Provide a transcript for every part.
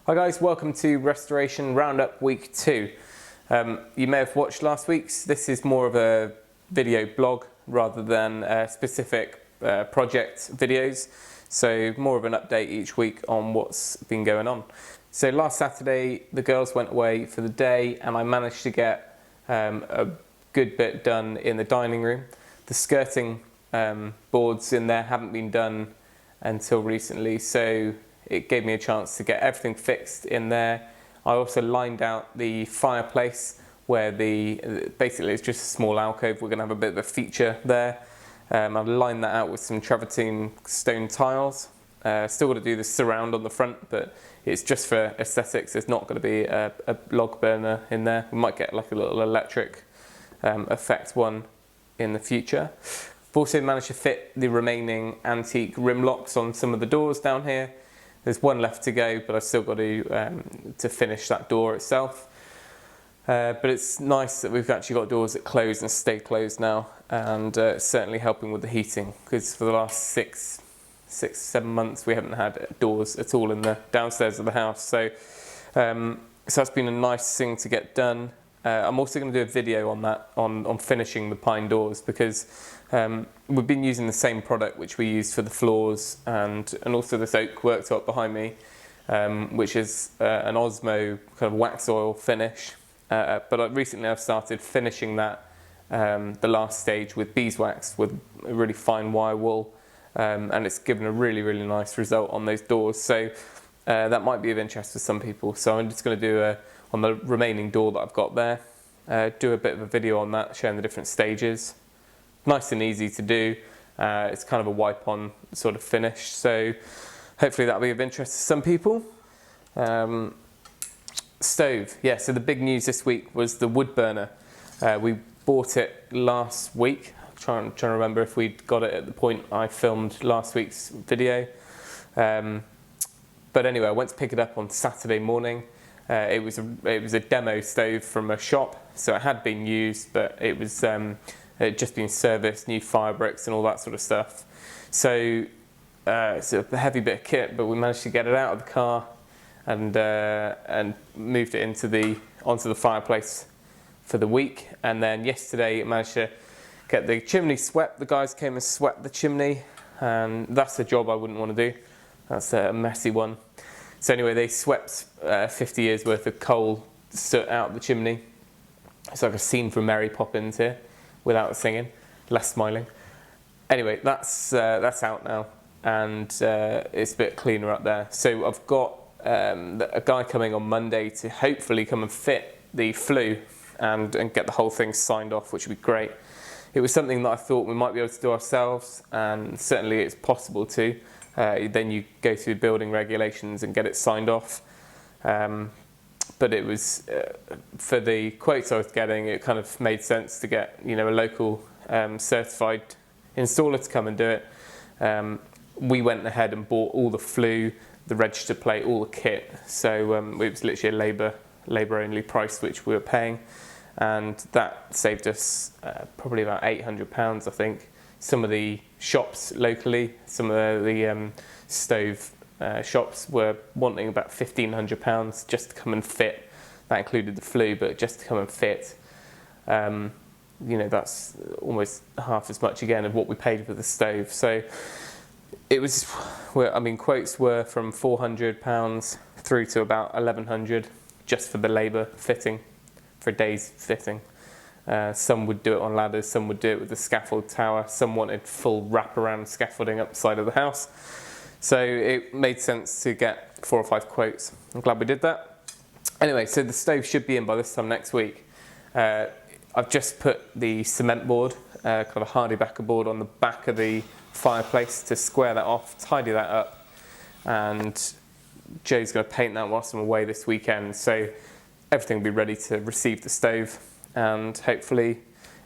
Hi guys, welcome to Restoration Roundup Week 2. You may have watched last week's. This is more of a video blog rather than specific project videos. So more of an update each week on what's been going on. So last Saturday the girls went away for the day and I managed to get a good bit done in the dining room. The skirting boards in there haven't been done until recently, so it gave me a chance to get everything fixed in there. I also lined out the fireplace where basically it's just a small alcove. We're going to have a bit of a feature there. I've lined that out with some travertine stone tiles. Still got to do the surround on the front, but it's just for aesthetics. There's not going to be a log burner in there. We might get like a little electric effect one in the future. I've also managed to fit the remaining antique rim locks on some of the doors down here. There's one left to go, but I've still got to finish that door itself. But it's nice that we've actually got doors that close and stay closed now, and it's certainly helping with the heating, because for the last six, 7 months we haven't had doors at all in the downstairs of the house. So that's been a nice thing to get done. I'm also going to do a video on that, on finishing the pine doors, because we've been using the same product which we used for the floors and also this oak worktop behind me, which is an Osmo kind of wax oil finish. But recently I've started finishing that, the last stage, with beeswax with a really fine wire wool, and it's given a really nice result on those doors. So that might be of interest for some people. So I'm just going to do on the remaining door that I've got there, do a bit of a video on that, showing the different stages. Nice and easy to do. It's kind of a wipe on sort of finish, so hopefully that'll be of interest to some people. Stove, yeah, so the big news this week was the wood burner. We bought it last week. I'm trying to remember if we'd got it at the point I filmed last week's video. But anyway, I went to pick it up on Saturday morning. It was a demo stove from a shop, so it had been used, but it was it just been serviced, new fire bricks and all that sort of stuff. So it's a heavy bit of kit, but we managed to get it out of the car and moved it onto the fireplace for the week. And then yesterday I managed to get the chimney swept. The guys came and swept the chimney, and that's a job I wouldn't want to do. That's a messy one. So anyway, they swept 50 years worth of coal soot out the chimney. It's like a scene from Mary Poppins here, without singing, less smiling. Anyway, that's out now, and it's a bit cleaner up there. So I've got a guy coming on Monday to hopefully come and fit the flue and get the whole thing signed off, which would be great. It was something that I thought we might be able to do ourselves, and certainly it's possible to. Then you go through building regulations and get it signed off. But it was, for the quotes I was getting, it kind of made sense to get, a local certified installer to come and do it. We went ahead and bought all the flue, the register plate, all the kit. So it was literally a labour only price which we were paying, and that saved us probably about £800, I think. Some of the shops locally, some of the stove shops were wanting about £1,500 just to come and fit. That included the flue, but just to come and fit, that's almost half as much again of what we paid for the stove. So it was, quotes were from £400 through to about £1,100 just for the labour fitting, for a day's fitting. Some would do it on ladders, some would do it with the scaffold tower, some wanted full wraparound scaffolding up the side of the house. So it made sense to get 4 or 5 quotes. I'm glad we did that. Anyway, so the stove should be in by this time next week. I've just put the cement board, kind of a hardy backer board, on the back of the fireplace to square that off, tidy that up, and Joe's going to paint that whilst I'm away this weekend. So everything will be ready to receive the stove, and hopefully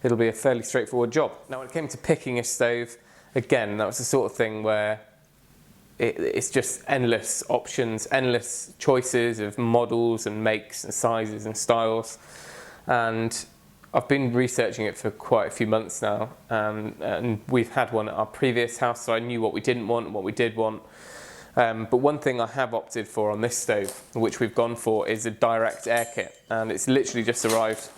it'll be a fairly straightforward job. Now, when it came to picking a stove, again, that was the sort of thing where it's just endless options, endless choices of models and makes and sizes and styles. And I've been researching it for quite a few months now, and we've had one at our previous house, so I knew what we didn't want and what we did want. But one thing I have opted for on this stove, which we've gone for, is a direct air kit, and it's literally just arrived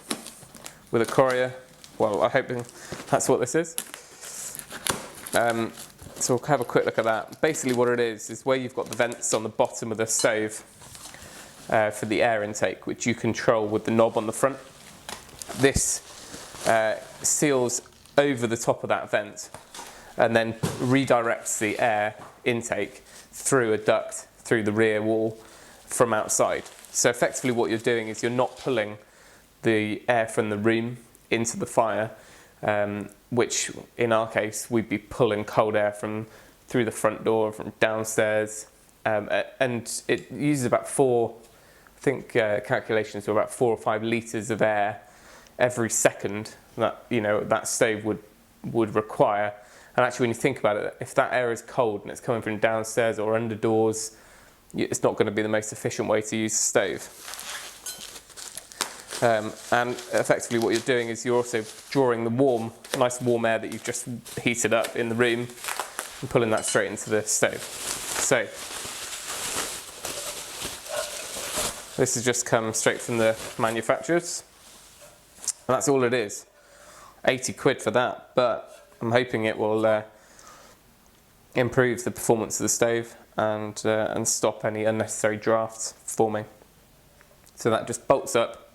with a courier. Well, I'm hoping that's what this is. So we'll have a quick look at that. Basically what it is where you've got the vents on the bottom of the stove for the air intake, which you control with the knob on the front. This seals over the top of that vent and then redirects the air intake through a duct through the rear wall from outside. So effectively what you're doing is you're not pulling the air from the room into the fire, which in our case we'd be pulling cold air from through the front door from downstairs, and it uses about calculations were about 4 or 5 litres of air every second that that stove would require. And actually, when you think about it, if that air is cold and it's coming from downstairs or under doors, it's not going to be the most efficient way to use the stove. And effectively what you're doing is you're also drawing the nice warm air that you've just heated up in the room and pulling that straight into the stove. So this has just come straight from the manufacturers, and that's all it is. 80 quid for that, but I'm hoping it will improve the performance of the stove and stop any unnecessary drafts forming. So that just bolts up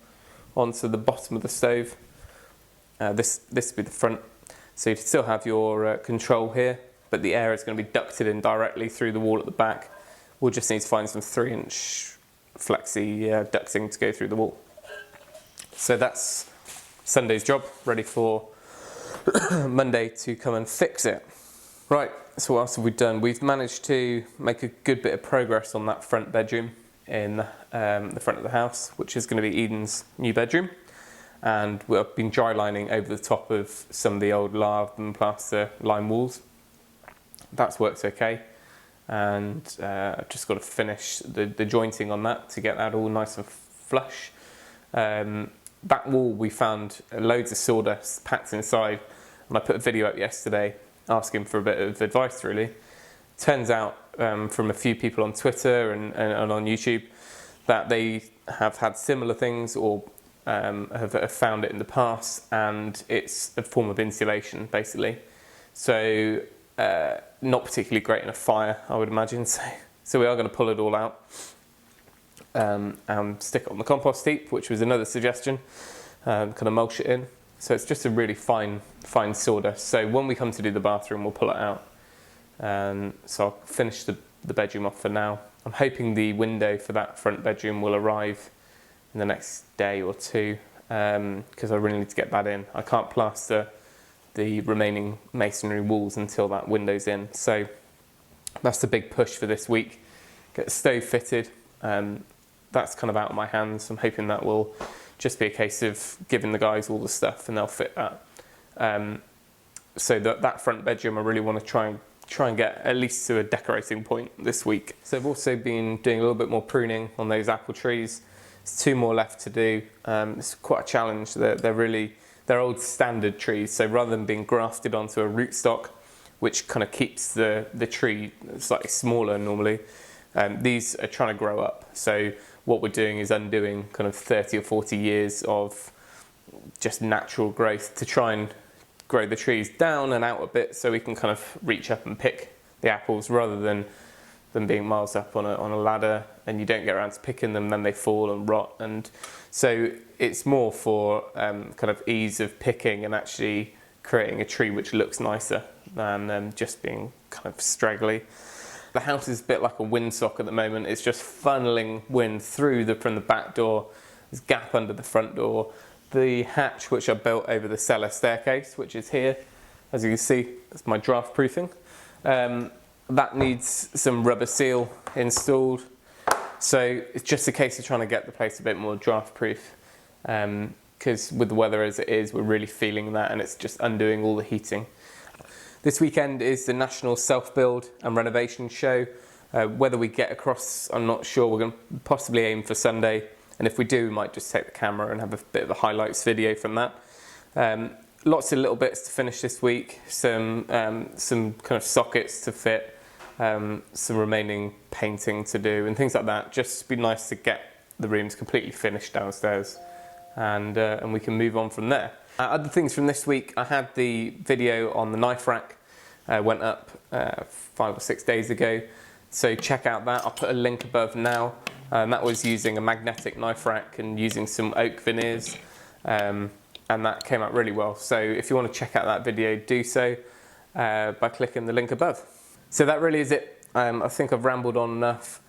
onto the bottom of the stove. This will be the front, so you still have your control here, but the air is going to be ducted in directly through the wall at the back. We'll just need to find some 3-inch flexi ducting to go through the wall. So that's Sunday's job, ready for Monday to come and fix it. Right, so what else have we done? We've managed to make a good bit of progress on that front bedroom in the front of the house, which is going to be Eden's new bedroom, and we've been dry lining over the top of some of the old lard and plaster lime walls. That's worked okay, and I've just got to finish the jointing on that to get that all nice and flush. That wall we found loads of sawdust packed inside, and I put a video up yesterday asking for a bit of advice really. Turns out from a few people on Twitter and on YouTube that they have had similar things or have found it in the past, and it's a form of insulation basically. So not particularly great in a fire, I would imagine. So we are going to pull it all out and stick it on the compost heap, which was another suggestion, kind of mulch it in. So it's just a really fine sawdust. So when we come to do the bathroom, we'll pull it out. So I'll finish the bedroom off for now. I'm hoping the window for that front bedroom will arrive in the next day or two, because I really need to get that in. I can't plaster the remaining masonry walls until that window's in. So that's the big push for this week. Get the stove fitted. That's kind of out of my hands. I'm hoping that will just be a case of giving the guys all the stuff and they'll fit that. So that front bedroom I really want to try and get at least to a decorating point this week. So I've also been doing a little bit more pruning on those apple trees. There's 2 more left to do. It's quite a challenge. They're old standard trees, so rather than being grafted onto a rootstock, which kind of keeps the tree slightly smaller normally, these are trying to grow up. So what we're doing is undoing kind of 30 or 40 years of just natural growth to try and grow the trees down and out a bit so we can kind of reach up and pick the apples rather than being miles up on a ladder and you don't get around to picking them, then they fall and rot. And so it's more for kind of ease of picking and actually creating a tree which looks nicer than just being kind of straggly. The house is a bit like a windsock at the moment. It's just funneling wind through from the back door. There's a gap under the front door. The hatch which I built over the cellar staircase, which is here, as you can see, that's my draft proofing. That needs some rubber seal installed. So it's just a case of trying to get the place a bit more draft proof. Because with the weather as it is, we're really feeling that, and it's just undoing all the heating. This weekend is the National Self-Build and Renovation Show. Whether we get across, I'm not sure. We're going to possibly aim for Sunday. And if we do, we might just take the camera and have a bit of a highlights video from that. Lots of little bits to finish this week. Some kind of sockets to fit some remaining painting to do and things like that. Just be nice to get the rooms completely finished downstairs, and we can move on from there. Other things from this week, I had the video on the knife rack, went up 5 or 6 days ago, so check out that. I'll put a link above now. That was using a magnetic knife rack and using some oak veneers, and that came out really well. So if you want to check out that video, do so by clicking the link above. So that really is it. I think I've rambled on enough.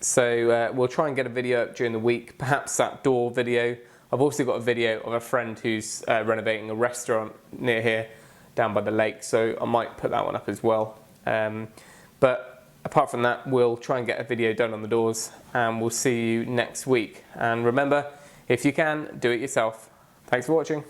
So we'll try and get a video up during the week, perhaps that door video. I've also got a video of a friend who's renovating a restaurant near here, down by the lake, so I might put that one up as well. But apart from that, we'll try and get a video done on the doors, and we'll see you next week. And remember, if you can, do it yourself. Thanks for watching.